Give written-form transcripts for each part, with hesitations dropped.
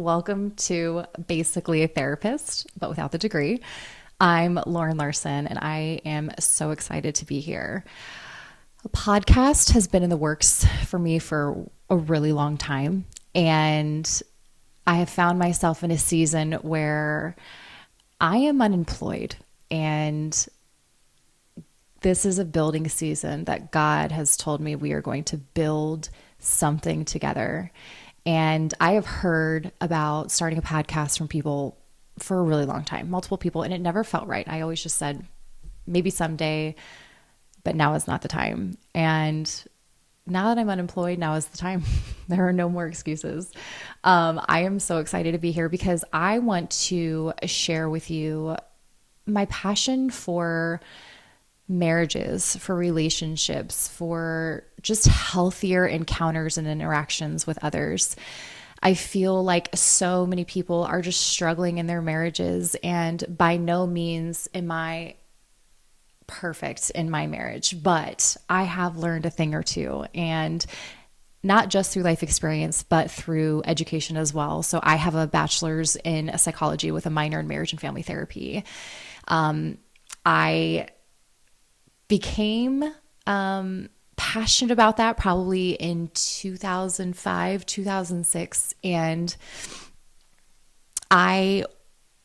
Welcome to Basically a Therapist, but without the degree. I'm Lauren Larson, and I am so excited to be here. A podcast has been in the works for me for a really long time, and I have found myself in a season where I am unemployed, and this is a building season that God has told me we are going to build something together. And I have heard about starting a podcast from people for a really long time, multiple people, and it never felt right. I always just said, maybe someday, but now is not the time. And now that I'm unemployed, now is the time. There are no more excuses. I am so excited to be here because I want to share with you my passion for marriages, for relationships, for just healthier encounters and interactions with others. I feel like so many people are just struggling in their marriages, and by no means am I perfect in my marriage, but I have learned a thing or two, and not just through life experience, but through education as well. So I have a bachelor's in psychology with a minor in marriage and family therapy. I became passionate about that probably in 2005, 2006. And I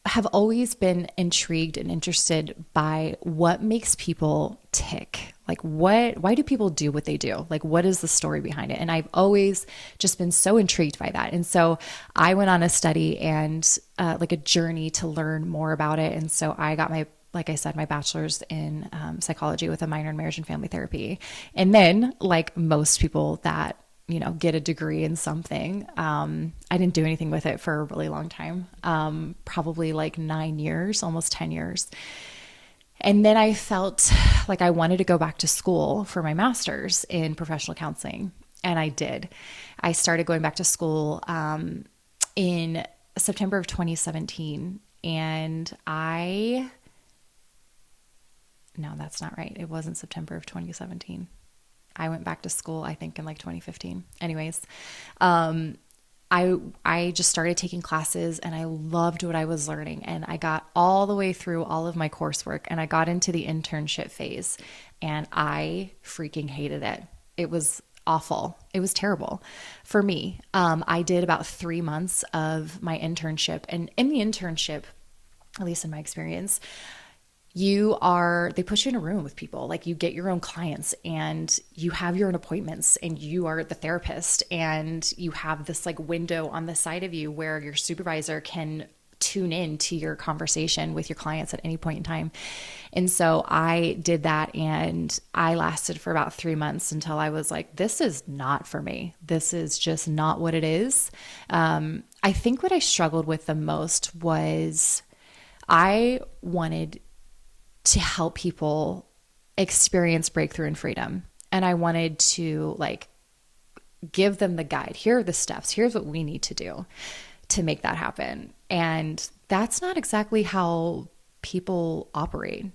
have always been intrigued and interested by what makes people tick. Like why do people do what they do? Like what is the story behind it? And I've always just been so intrigued by that. And so I went on a study and like a journey to learn more about it. And so I got like I said, my bachelor's in psychology with a minor in marriage and family therapy. And then, like most people that, get a degree in something, I didn't do anything with it for a really long time, probably like 9 years, almost 10 years. And then I felt like I wanted to go back to school for my master's in professional counseling. And I did. I started going back to school in September of 2017. And no, that's not right. It wasn't September of 2017. I went back to school, I think, in like 2015. Anyways, I just started taking classes and I loved what I was learning. And I got all the way through all of my coursework and I got into the internship phase and I freaking hated it. It was awful. It was terrible for me. I did about 3 months of my internship, and in the internship, at least in my experience, they put you in a room with people. Like you get your own clients and you have your own appointments and you are the therapist, and you have this like window on the side of you where your supervisor can tune in to your conversation with your clients at any point in time. And so I did that, and I lasted for about 3 months until I was like, this is not for me. This is just not what it is. I think what I struggled with the most was I wanted to help people experience breakthrough and freedom. And I wanted to like give them the guide. Here are the steps. Here's what we need to do to make that happen. And that's not exactly how people operate.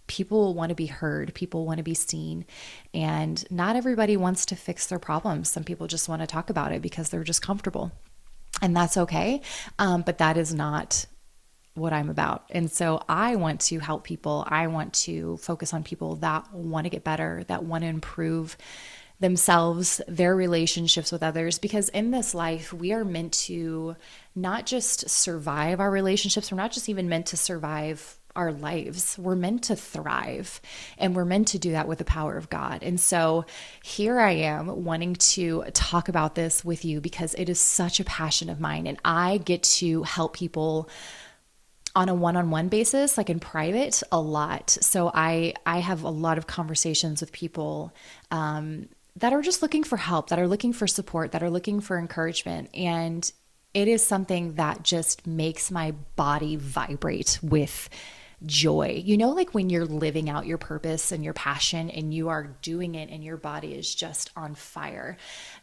People want to be heard. People want to be seen. And not everybody wants to fix their problems. Some people just want to talk about it because they're just comfortable. And that's okay. But that is not what I'm about. And so I want to help people. I want to focus on people that want to get better, that want to improve themselves, their relationships with others, because in this life, we are meant to not just survive our relationships. We're not just even meant to survive our lives. We're meant to thrive, and we're meant to do that with the power of God. And so here I am wanting to talk about this with you because it is such a passion of mine, and I get to help people on a one-on-one basis, like in private, a lot. So I have a lot of conversations with people that are just looking for help, that are looking for support, that are looking for encouragement. And it is something that just makes my body vibrate with joy. Like when you're living out your purpose and your passion and you are doing it and your body is just on fire.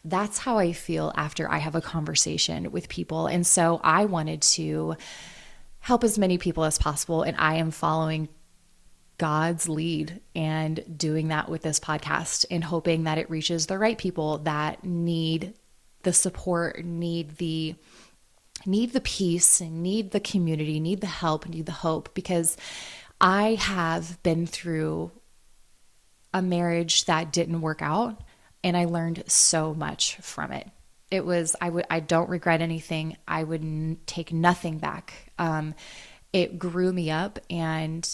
That's how I feel after I have a conversation with people. And so I wanted to help as many people as possible. And I am following God's lead and doing that with this podcast and hoping that it reaches the right people that need the support, need the need the peace and need the community, need the help, need the hope, because I have been through a marriage that didn't work out, and I learned so much from it. It was, I don't regret anything. I would take nothing back. It grew me up, and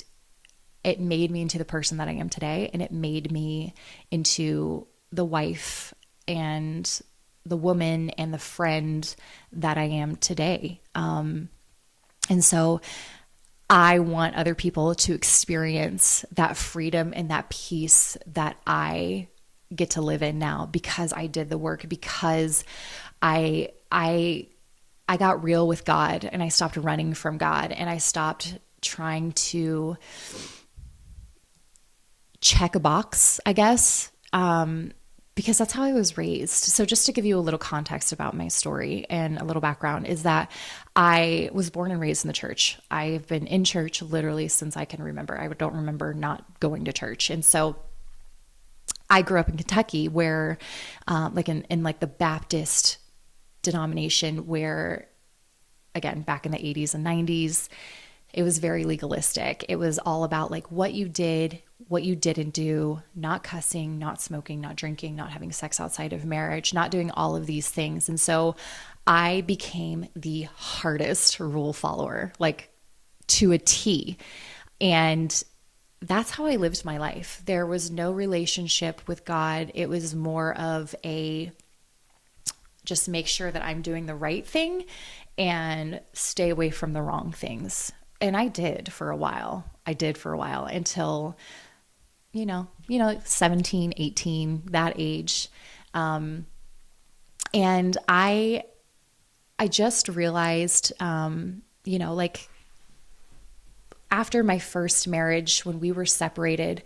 it made me into the person that I am today. And it made me into the wife and the woman and the friend that I am today. And so I want other people to experience that freedom and that peace that I get to live in now, because I did the work, because I I got real with God, and I stopped running from God, and I stopped trying to check a box, I guess, because that's how I was raised. So just to give you a little context about my story and a little background, is that I was born and raised in the church. I've been in church literally since I can remember. I don't remember not going to church. And so I grew up in Kentucky, where like in like the Baptist denomination, where, again, back in the 80s and 90s, it was very legalistic. It was all about like what you did, what you didn't do, not cussing, not smoking, not drinking, not having sex outside of marriage, not doing all of these things. And so I became the hardest rule follower, like to a T. And that's how I lived my life. There was no relationship with God. It was more of a just make sure that I'm doing the right thing and stay away from the wrong things. And I did for a while. I did for a while until, 17, 18, that age. And I just realized, like after my first marriage, when we were separated,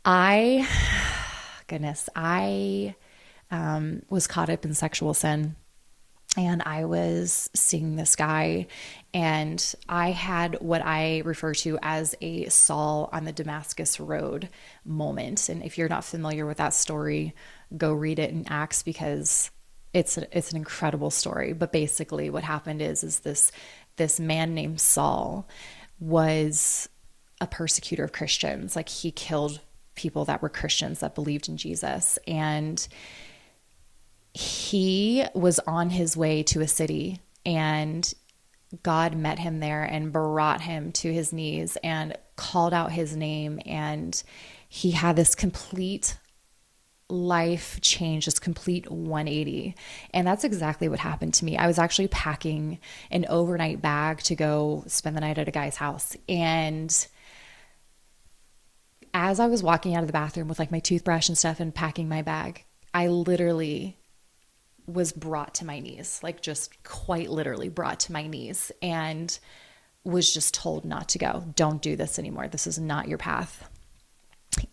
I was caught up in sexual sin. And I was seeing this guy, and I had what I refer to as a Saul on the Damascus Road moment. And if you're not familiar with that story, go read it in Acts, because it's an incredible story. But basically what happened is this man named Saul was a persecutor of Christians. Like, he killed people that were Christians that believed in Jesus. And he was on his way to a city, and God met him there and brought him to his knees and called out his name. And he had this complete life change, this complete 180. And that's exactly what happened to me. I was actually packing an overnight bag to go spend the night at a guy's house. And as I was walking out of the bathroom with like my toothbrush and stuff and packing my bag, I literally was brought to my knees, like just quite literally brought to my knees, and was just told not to go. Don't do this anymore. This is not your path.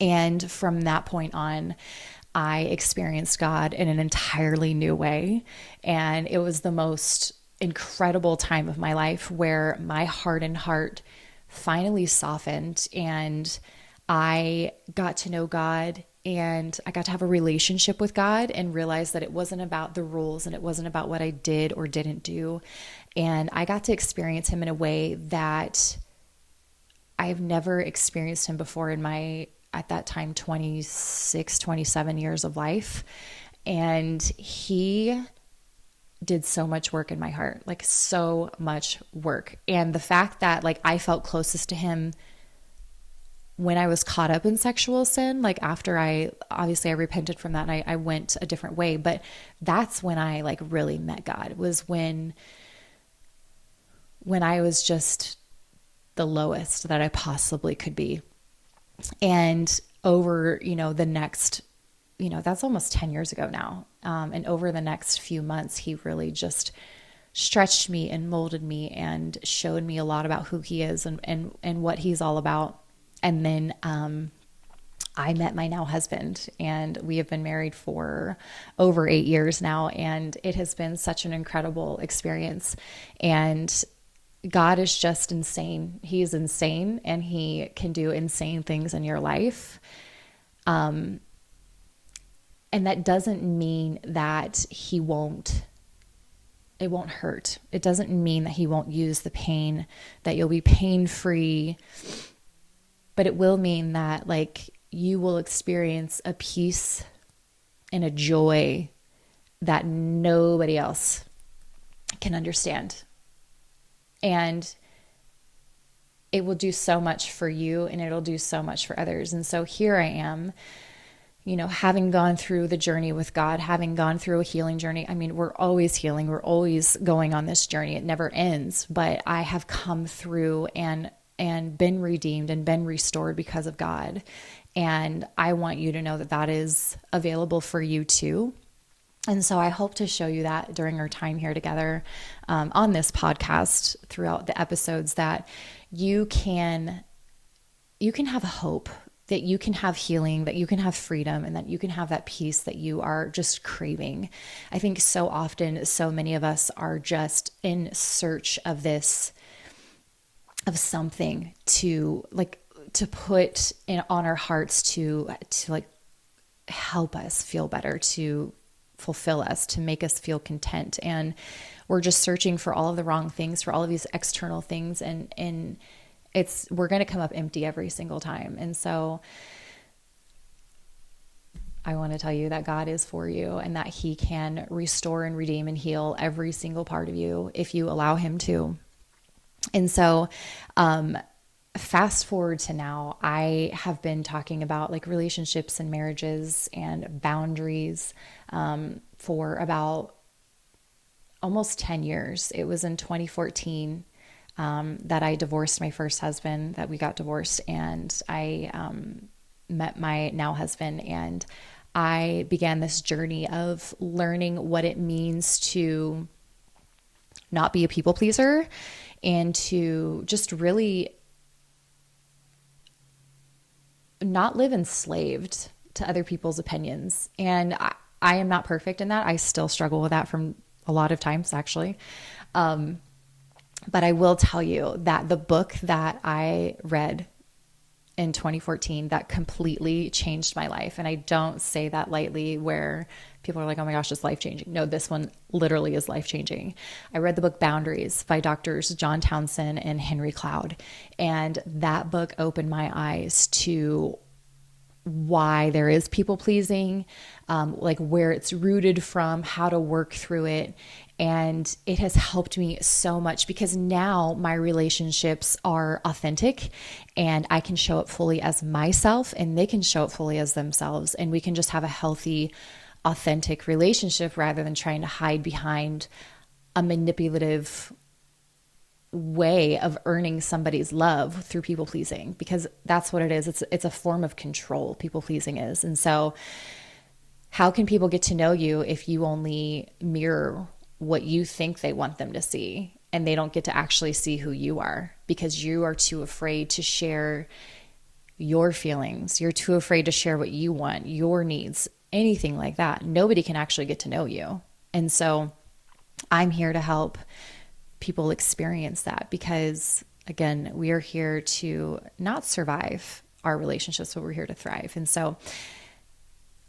And from that point on, I experienced God in an entirely new way. And it was the most incredible time of my life, where my hardened heart finally softened, and I got to know God, and I got to have a relationship with God, and realized that it wasn't about the rules, and it wasn't about what I did or didn't do. And I got to experience him in a way that I've never experienced him before in my, at that time, 26, 27 years of life. And he did so much work in my heart, like so much work. And the fact that like I felt closest to him when I was caught up in sexual sin, like after I repented from that, and I went a different way. But that's when I like really met God, was when I was just the lowest that I possibly could be. And over, the next, that's almost 10 years ago now. And over the next few months, he really just stretched me and molded me and showed me a lot about who he is and what he's all about. And then I met my now husband, and we have been married for over 8 years now. And it has been such an incredible experience. And God is just insane. He is insane, and he can do insane things in your life. And that doesn't mean that he won't it won't hurt. It doesn't mean that he won't use the pain, that you'll be pain free, but it will mean that like you will experience a peace and a joy that nobody else can understand. And it will do so much for you and it'll do so much for others. And so here I am, you know, having gone through the journey with God, having gone through a healing journey. I mean, we're always healing. We're always going on this journey. It never ends, but I have come through and been redeemed and been restored because of God. And I want you to know that that is available for you too. And so I hope to show you that during our time here together on this podcast throughout the episodes, that you can have hope, that you can have healing, that you can have freedom, and that you can have that peace that you are just craving. I think so often, so many of us are just in search of this, of something to put on our hearts to like help us feel better, to fulfill us, to make us feel content. And we're just searching for all of the wrong things, for all of these external things. And we're going to come up empty every single time. And so I want to tell you that God is for you and that he can restore and redeem and heal every single part of you if you allow him to. And so, fast forward to now, I have been talking about like relationships and marriages and boundaries for about almost 10 years. It was in 2014 that I divorced my first husband, that we got divorced, and I met my now husband, and I began this journey of learning what it means to not be a people pleaser and to just really not live enslaved to other people's opinions. And I am not perfect in that. I still struggle with that from a lot of times, actually. But I will tell you that the book that I read in 2014 that completely changed my life, and I don't say that lightly, where people are like, oh my gosh, it's life-changing. No, this one literally is life-changing. I read the book Boundaries by Doctors John Townsend and Henry Cloud. And that book opened my eyes to why there is people pleasing, like where it's rooted from, how to work through it. And it has helped me so much because now my relationships are authentic and I can show up fully as myself and they can show up fully as themselves. And we can just have a healthy, authentic relationship rather than trying to hide behind a manipulative way of earning somebody's love through people pleasing, because that's what it is. It's a form of control, people pleasing is. And so how can people get to know you if you only mirror what you think they want them to see, and they don't get to actually see who you are because you are too afraid to share your feelings. You're too afraid to share what you want, your needs, anything like that. Nobody can actually get to know you. And so I'm here to help people experience that because, again, we are here to not survive our relationships, but we're here to thrive. And so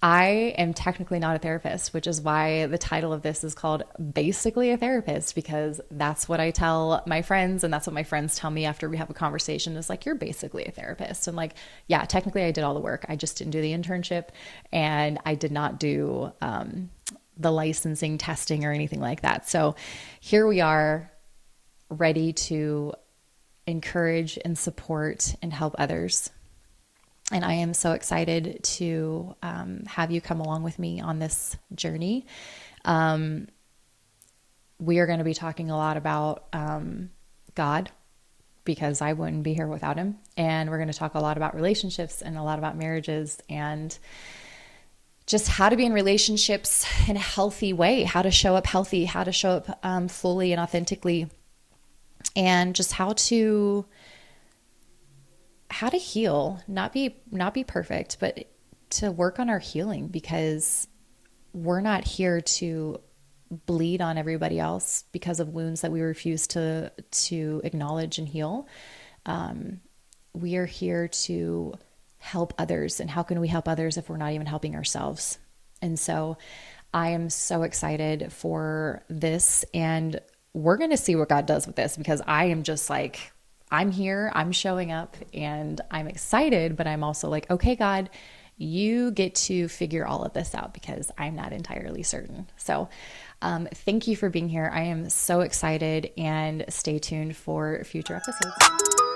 I am technically not a therapist, which is why the title of this is called Basically a Therapist, because that's what I tell my friends. And that's what my friends tell me after we have a conversation is like, you're basically a therapist. And like, yeah, technically I did all the work. I just didn't do the internship and I did not do the licensing testing or anything like that. So here we are, ready to encourage and support and help others. And I am so excited to have you come along with me on this journey. We are going to be talking a lot about God, because I wouldn't be here without him. And we're going to talk a lot about relationships and a lot about marriages and just how to be in relationships in a healthy way, how to show up healthy, how to show up fully and authentically, and just how to heal, not be perfect, but to work on our healing, because we're not here to bleed on everybody else because of wounds that we refuse to acknowledge and heal. We are here to help others. And how can we help others if we're not even helping ourselves? And so I am so excited for this, and we're going to see what God does with this, because I am just like, I'm here, I'm showing up, and I'm excited, but I'm also like, okay, God, you get to figure all of this out because I'm not entirely certain. So, thank you for being here. I am so excited, and stay tuned for future episodes.